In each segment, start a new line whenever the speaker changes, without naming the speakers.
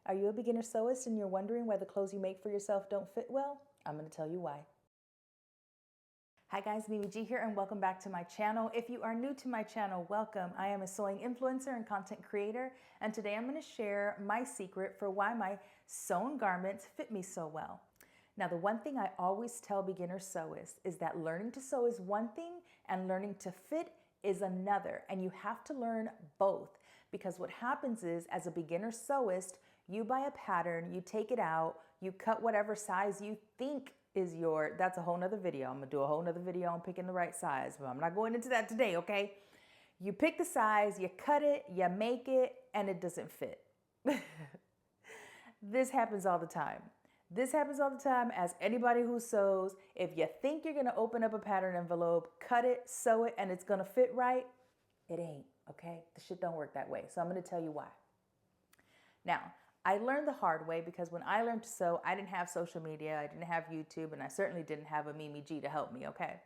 Are you a beginner sewist and you're wondering why the clothes you make for yourself don't fit well? I'm going to tell you why. Hi guys, Mimi G here and welcome back to my channel. If you are new to my channel, welcome. I am a sewing influencer and content creator, and today I'm going to share my secret for why my sewn garments fit me so well. Now, the one thing I always tell beginner sewists is that learning to sew is one thing and learning to fit is another, and you have to learn both, because what happens is, as a beginner sewist, you buy a pattern, you take it out, you cut whatever size you think is that's a whole nother video. I'm gonna do a whole nother video on picking the right size, but I'm not going into that today, okay? You pick the size, you cut it, you make it, and it doesn't fit. This happens all the time. This happens all the time as anybody who sews. If you think you're gonna open up a pattern envelope, cut it, sew it, and it's gonna fit right, it ain't, okay? The shit don't work that way. So I'm gonna tell you why. Now, I learned the hard way because when I learned to sew, I didn't have social media, I didn't have YouTube, and I certainly didn't have a Mimi G to help me, okay?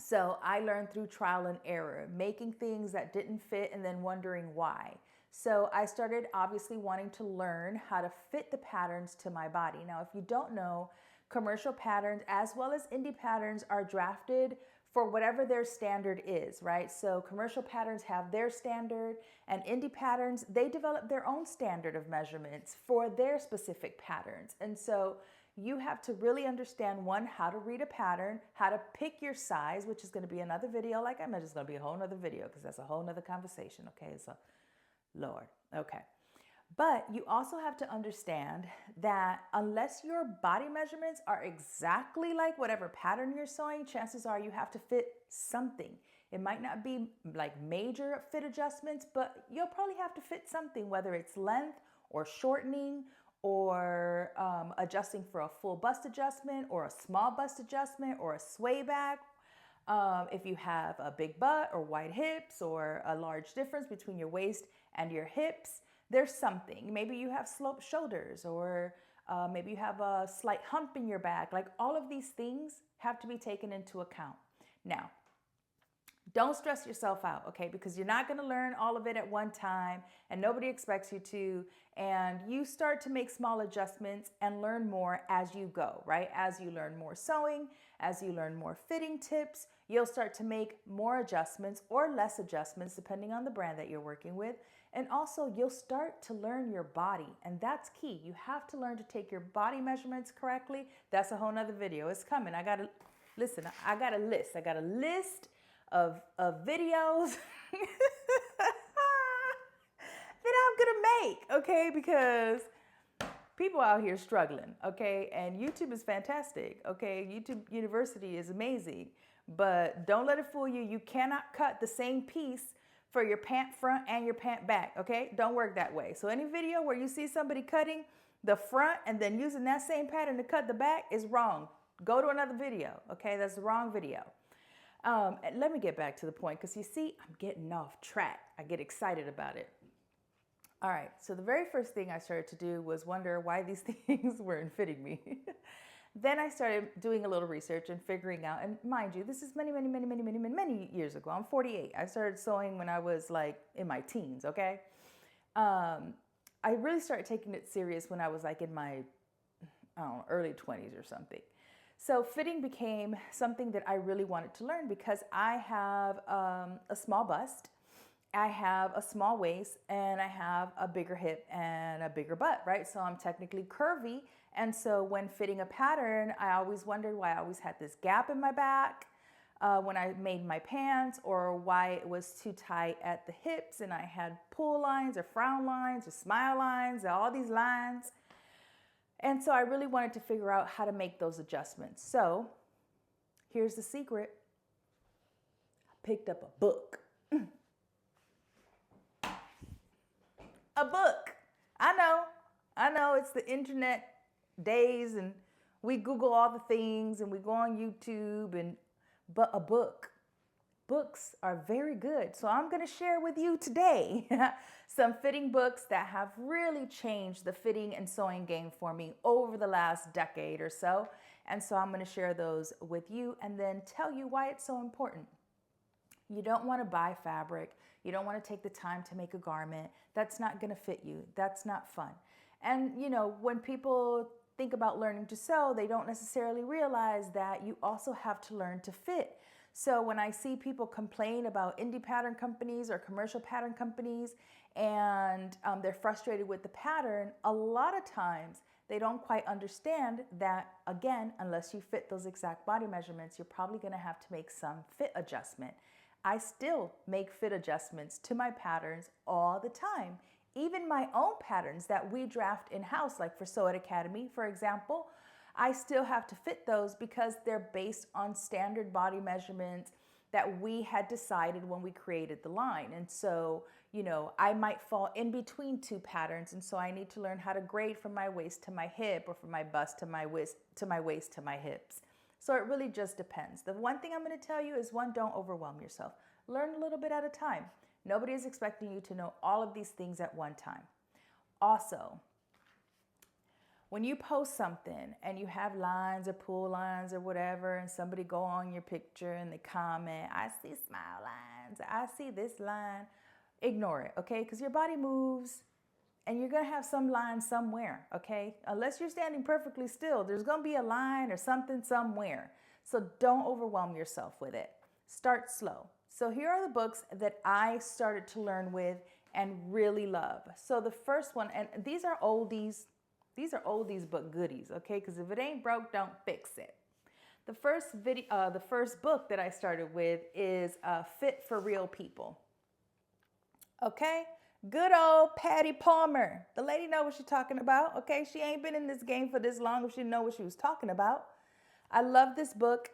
So I learned through trial and error, making things that didn't fit and then wondering why. So I started obviously wanting to learn how to fit the patterns to my body. Now, if you don't know, commercial patterns as well as indie patterns are drafted for whatever their standard is, right? So commercial patterns have their standard, and indie patterns, they develop their own standard of measurements for their specific patterns. And so you have to really understand, one, how to read a pattern, how to pick your size, which is gonna be another video. Like I mentioned, it's gonna be a whole nother video because that's a whole nother conversation, okay? So, Lord, okay. But you also have to understand that unless your body measurements are exactly like whatever pattern you're sewing, chances are you have to fit something. It might not be like major fit adjustments, but you'll probably have to fit something, whether it's length or shortening or adjusting for a full bust adjustment or a small bust adjustment or a sway back. If you have a big butt or wide hips or a large difference between your waist and your hips, there's something. Maybe you have sloped shoulders, or maybe you have a slight hump in your back. Like, all of these things have to be taken into account. Now, don't stress yourself out, okay? Because you're not gonna learn all of it at one time, and nobody expects you to. And you start to make small adjustments and learn more as you go, right? As you learn more sewing, as you learn more fitting tips, you'll start to make more adjustments or less adjustments depending on the brand that you're working with. And also, you'll start to learn your body, and that's key. You have to learn to take your body measurements correctly. That's a whole nother video. It's coming. I got a list of videos that I'm gonna make, okay? Because people out here struggling, okay? And YouTube is fantastic, okay? YouTube University is amazing, but don't let it fool you. You cannot cut the same piece for your pant front and your pant back, okay? Don't work that way. So any video where you see somebody cutting the front and then using that same pattern to cut the back is wrong. Go to another video, okay? That's the wrong video. Let me get back to the point, because you see, I'm getting off track. I get excited about it. All right, so the very first thing I started to do was wonder why these things weren't fitting me. Then I started doing a little research and figuring out, and mind you, this is many years ago. I'm 48. I started sewing when I was like in my teens, okay? I really started taking it serious when I was like in my, I don't know, early 20s or something. So fitting became something that I really wanted to learn because I have a small bust, I have a small waist, and I have a bigger hip and a bigger butt, right? So I'm technically curvy. And so when fitting a pattern, I always wondered why I always had this gap in my back when I made my pants, or why it was too tight at the hips and I had pull lines or frown lines or smile lines, all these lines. And so I really wanted to figure out how to make those adjustments. So here's the secret. I picked up a book. A book. I know it's the internet days and we Google all the things and we go on YouTube, but a book. Books are very good. So I'm going to share with you today some fitting books that have really changed the fitting and sewing game for me over the last decade or so. And so I'm going to share those with you and then tell you why it's so important. You don't want to buy fabric. You don't want to take the time to make a garment. That's not going to fit you. That's not fun. And, when people think about learning to sew, they don't necessarily realize that you also have to learn to fit. So when I see people complain about indie pattern companies or commercial pattern companies and they're frustrated with the pattern, a lot of times they don't quite understand that, again, unless you fit those exact body measurements, you're probably going to have to make some fit adjustment. I still make fit adjustments to my patterns all the time. Even my own patterns that we draft in-house, like for Sew It Academy, for example, I still have to fit those because they're based on standard body measurements that we had decided when we created the line. And so, I might fall in between two patterns. And so I need to learn how to grade from my waist to my hip or from my bust to my waist to my hips. So it really just depends. The one thing I'm going to tell you is, one, don't overwhelm yourself. Learn a little bit at a time. Nobody is expecting you to know all of these things at one time. Also, when you post something and you have lines or pull lines or whatever, and somebody go on your picture and they comment, I see smile lines, I see this line, ignore it, okay? Because your body moves and you're going to have some line somewhere, okay? Unless you're standing perfectly still, there's going to be a line or something somewhere. So don't overwhelm yourself with it. Start slow. So here are the books that I started to learn with and really love. So the first one, and these are oldies but goodies, okay? Because if it ain't broke, don't fix it. The first book that I started with is Fit for Real People. Okay? Good old Patti Palmer. The lady know what she's talking about, okay? She ain't been in this game for this long if she know what she was talking about. I love this book.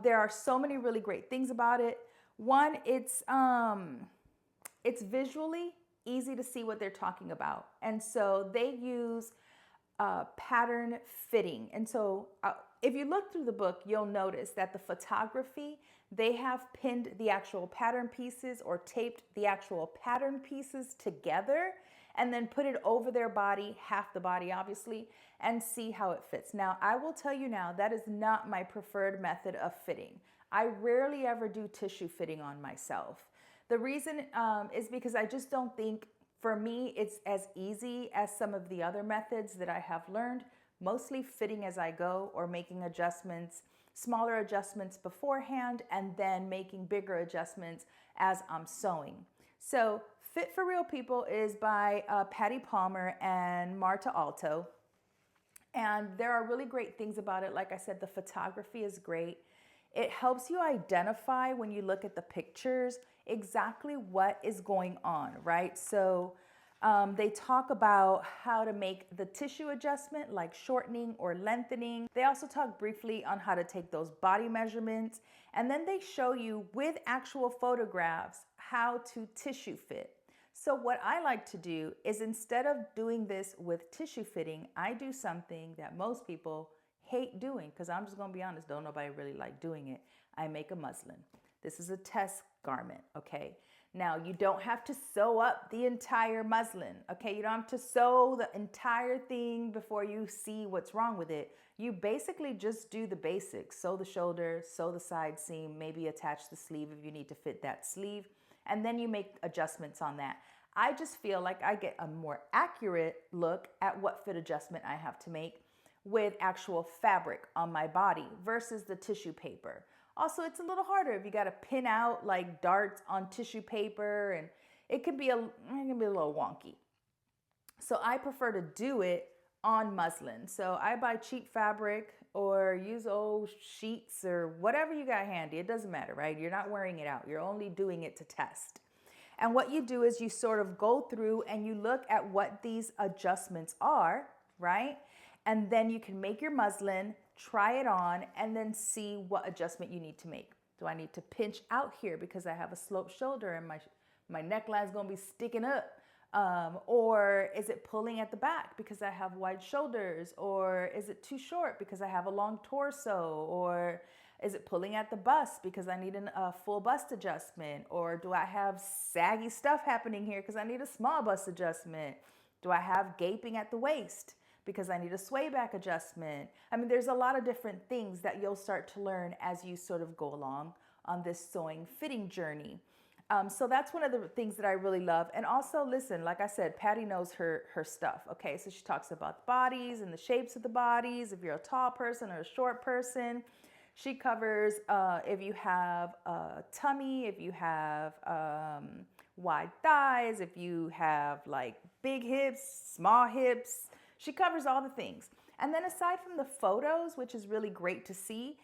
There are so many really great things about it. One, it's visually easy to see what they're talking about. And so they use pattern fitting. And so if you look through the book, you'll notice that the photography, they have pinned the actual pattern pieces or taped the actual pattern pieces together and then put it over their body, half the body obviously, and see how it fits. Now, I will tell you now, that is not my preferred method of fitting. I rarely ever do tissue fitting on myself. The reason is because I just don't think, for me, it's as easy as some of the other methods that I have learned, mostly fitting as I go or making adjustments, smaller adjustments beforehand, and then making bigger adjustments as I'm sewing. So Fit for Real People is by Patti Palmer and Marta Alto. And there are really great things about it. Like I said, the photography is great. It helps you identify when you look at the pictures exactly what is going on, right? So they talk about how to make the tissue adjustment, like shortening or lengthening. They also talk briefly on how to take those body measurements. And then they show you with actual photographs how to tissue fit. So what I like to do is, instead of doing this with tissue fitting, I do something that most people hate doing, because I'm just going to be honest, don't nobody really like doing it. I make a muslin. This is a test garment, okay? Now, you don't have to sew up the entire muslin, okay? You don't have to sew the entire thing before you see what's wrong with it. You basically just do the basics. Sew the shoulder, sew the side seam, maybe attach the sleeve if you need to fit that sleeve, and then you make adjustments on that. I just feel like I get a more accurate look at what fit adjustment I have to make with actual fabric on my body versus the tissue paper. Also, it's a little harder if you got to pin out like darts on tissue paper, and it can be a little wonky. So I prefer to do it on muslin. So I buy cheap fabric or use old sheets or whatever you got handy. It doesn't matter, right? You're not wearing it out. You're only doing it to test. And what you do is you sort of go through and you look at what these adjustments are, right? And then you can make your muslin, try it on, and then see what adjustment you need to make. Do I need to pinch out here because I have a sloped shoulder and my neckline is going to be sticking up? Or is it pulling at the back because I have wide shoulders? Or is it too short because I have a long torso? Or is it pulling at the bust because I need a full bust adjustment? Or do I have saggy stuff happening here because I need a small bust adjustment? Do I have gaping at the waist because I need a sway back adjustment? I mean, there's a lot of different things that you'll start to learn as you sort of go along on this sewing fitting journey. So that's one of the things that I really love. And also, listen, like I said, Pati knows her stuff. Okay, so she talks about the bodies and the shapes of the bodies. If you're a tall person or a short person, she covers if you have a tummy, if you have wide thighs, if you have like big hips, small hips. She covers all the things. And then aside from the photos, which is really great to see,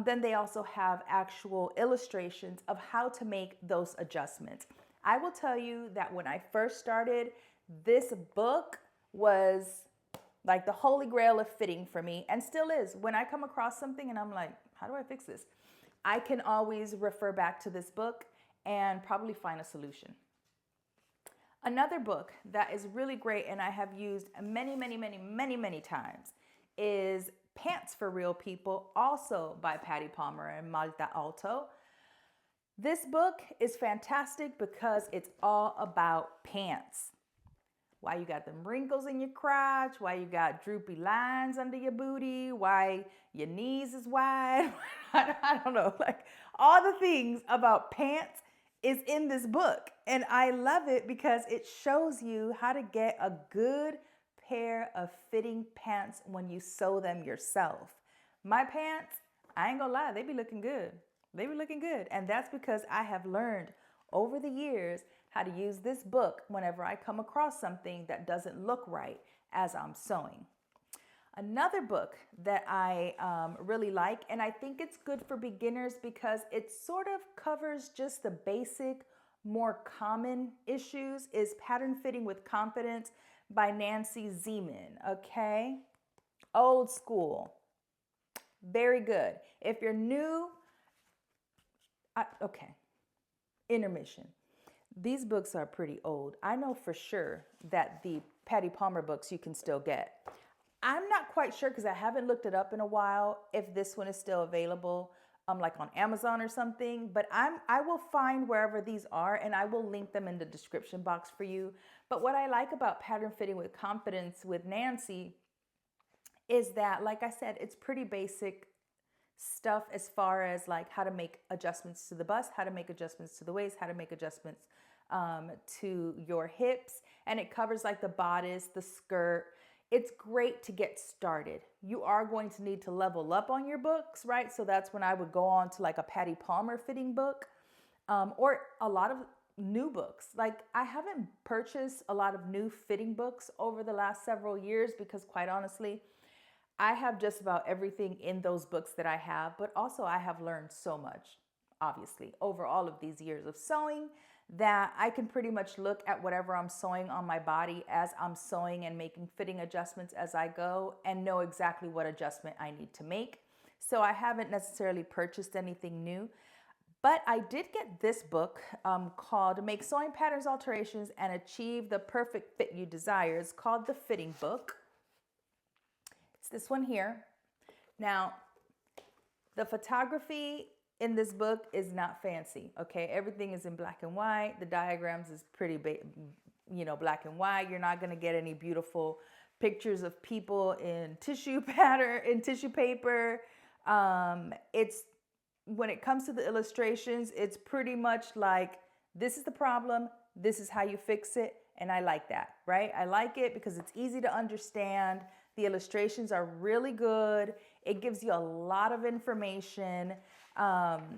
then they also have actual illustrations of how to make those adjustments. I will tell you that when I first started, this book was like the holy grail of fitting for me, and still is. When I come across something and I'm like, how do I fix this? I can always refer back to this book and probably find a solution. Another book that is really great and I have used many times is Pants for Real People, also by Pati Palmer and Malta Alto. This book is fantastic because it's all about pants. Why you got them wrinkles in your crotch, why you got droopy lines under your booty, why your knees is wide. I don't know, like all the things about pants is in this book. And I love it because it shows you how to get a good pair of fitting pants when you sew them yourself. My pants, I ain't gonna lie, they be looking good. They be looking good. And that's because I have learned over the years how to use this book whenever I come across something that doesn't look right as I'm sewing. Another book that I really like, and I think it's good for beginners because it sort of covers just the basic, more common issues, is Pattern Fitting with Confidence by Nancy Zieman, okay? Old school. Very good. If you're new, okay, intermission. These books are pretty old. I know for sure that the Pati Palmer books you can still get. I'm not quite sure because I haven't looked it up in a while if this one is still available, like on Amazon or something, but I will find wherever these are and I will link them in the description box for you. But what I like about Pattern Fitting with Confidence with Nancy is that, like I said, it's pretty basic stuff as far as like how to make adjustments to the bust, how to make adjustments to the waist, how to make adjustments to your hips, and it covers like the bodice, the skirt. It's great to get started. You are going to need to level up on your books, right? So that's when I would go on to like a Pati Palmer fitting book, or a lot of new books. Like I haven't purchased a lot of new fitting books over the last several years because quite honestly, I have just about everything in those books that I have, but also I have learned so much, obviously, over all of these years of sewing that I can pretty much look at whatever I'm sewing on my body as I'm sewing and making fitting adjustments as I go and know exactly what adjustment I need to make. So I haven't necessarily purchased anything new, but I did get this book called Make Sewing Patterns Alterations and Achieve the Perfect Fit You Desire. It's called The Fitting Book. It's this one here. Now, the photography in this book is not fancy, okay? Everything is in black and white. The diagrams is pretty, black and white. You're not gonna get any beautiful pictures of people in tissue paper. It's, when it comes to the illustrations, it's pretty much like, this is the problem, this is how you fix it, and I like that, right? I like it because it's easy to understand. The illustrations are really good. It gives you a lot of information.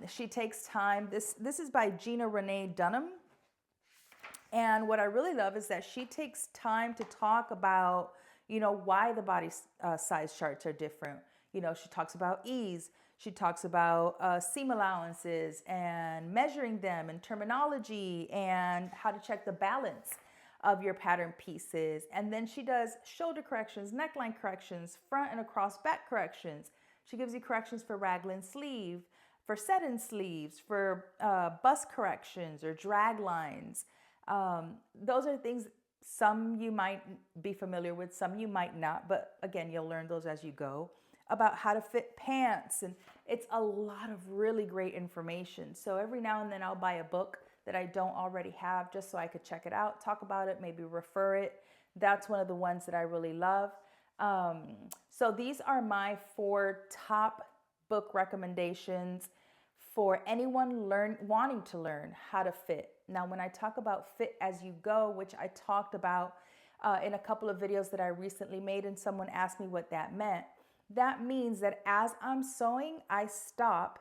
She takes time. This is by Gina, Renee, Dunham. And what I really love is that she takes time to talk about, why the body size charts are different. She talks about ease. She talks about seam allowances and measuring them and terminology and how to check the balance of your pattern pieces. And then she does shoulder corrections, neckline corrections, front and across back corrections. She gives you corrections for raglan sleeve, for set-in sleeves, for bust corrections or drag lines. Those are things some you might be familiar with, some you might not, but again, you'll learn those as you go, about how to fit pants. And it's a lot of really great information. So every now and then I'll buy a book that I don't already have just so I could check it out, talk about it, maybe refer it. That's one of the ones that I really love. So these are my 4 top book recommendations for anyone wanting to learn how to fit. Now, when I talk about fit as you go, which I talked about in a couple of videos that I recently made, and someone asked me what that meant, that means that as I'm sewing, I stop,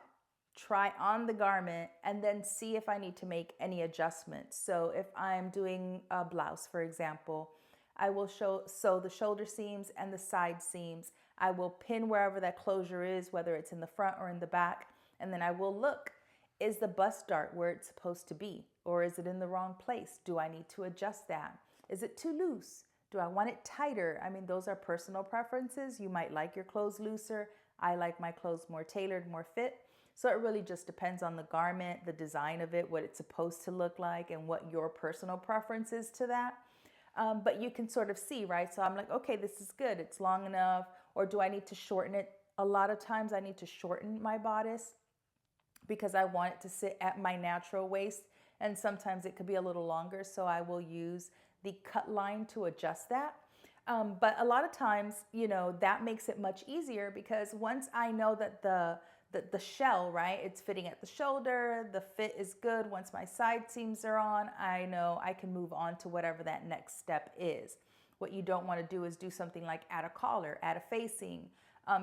try on the garment, and then see if I need to make any adjustments. So if I'm doing a blouse, for example, I will sew the shoulder seams and the side seams. I will pin wherever that closure is, whether it's in the front or in the back, and then I will look, is the bust dart where it's supposed to be, or is it in the wrong place? Do I need to adjust that? Is it too loose? Do I want it tighter? I mean, those are personal preferences. You might like your clothes looser. I like my clothes more tailored, more fit. So it really just depends on the garment, the design of it, what it's supposed to look like, and what your personal preference is to that. But you can sort of see, right? So I'm like, okay, this is good. It's long enough. Or do I need to shorten it? A lot of times I need to shorten my bodice because I want it to sit at my natural waist. And sometimes it could be a little longer. So I will use the cut line to adjust that. But a lot of times, you know, that makes it much easier because once I know that the shell, right, it's fitting at the shoulder, the fit is good. Once my side seams are on, I know I can move on to whatever that next step is. What you don't want to do is do something like add a collar, add a facing,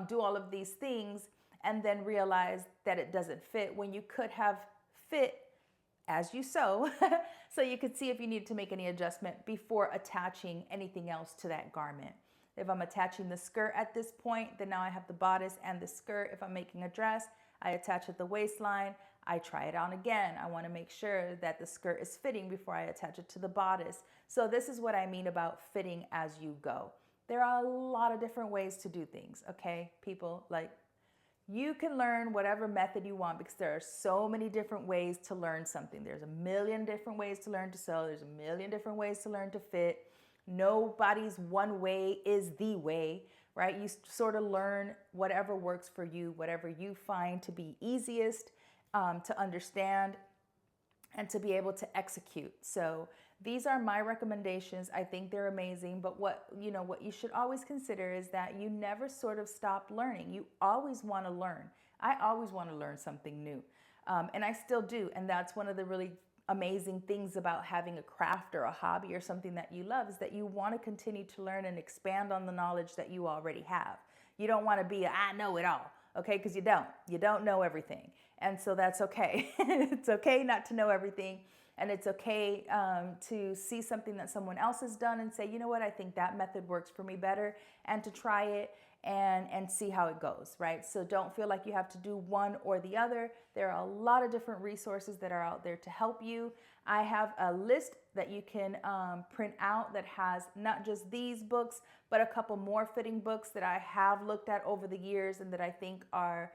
do all of these things, and then realize that it doesn't fit when you could have fit as you sew, so you could see if you need to make any adjustment before attaching anything else to that garment. If I'm attaching the skirt at this point, then now I have the bodice and the skirt. If I'm making a dress, I attach at the waistline. I try it on again. I want to make sure that the skirt is fitting before I attach it to the bodice. So this is what I mean about fitting as you go. There are a lot of different ways to do things, okay, people? Like, you can learn whatever method you want because there are so many different ways to learn something. There's a million different ways to learn to sew. There's a million different ways to learn to fit. Nobody's one way is the way, right? You sort of learn whatever works for you, whatever you find to be easiest to understand and to be able to execute. So these are my recommendations. I think they're amazing, but what you should always consider is that you never sort of stop learning. You always want to learn. I always want to learn something new, and I still do. And that's one of the really amazing things about having a craft or a hobby or something that you love is that you want to continue to learn and expand on the knowledge that you already have. You don't want to be I know it all, okay? Because you don't know everything. And so that's okay. It's okay not to know everything. And it's okay to see something that someone else has done and say, you know what, I think that method works for me better, and to try it and see how it goes, right? So don't feel like you have to do one or the other. There are a lot of different resources that are out there to help you. I have a list that you can print out that has not just these books, but a couple more fitting books that I have looked at over the years and that I think are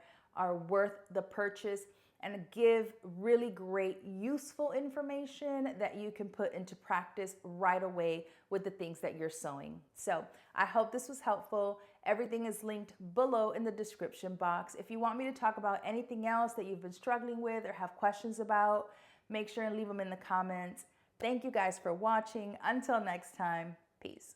worth the purchase and give really great, useful information that you can put into practice right away with the things that you're sewing. So I hope this was helpful. Everything is linked below in the description box. If you want me to talk about anything else that you've been struggling with or have questions about, make sure and leave them in the comments. Thank you guys for watching. Until next time, peace.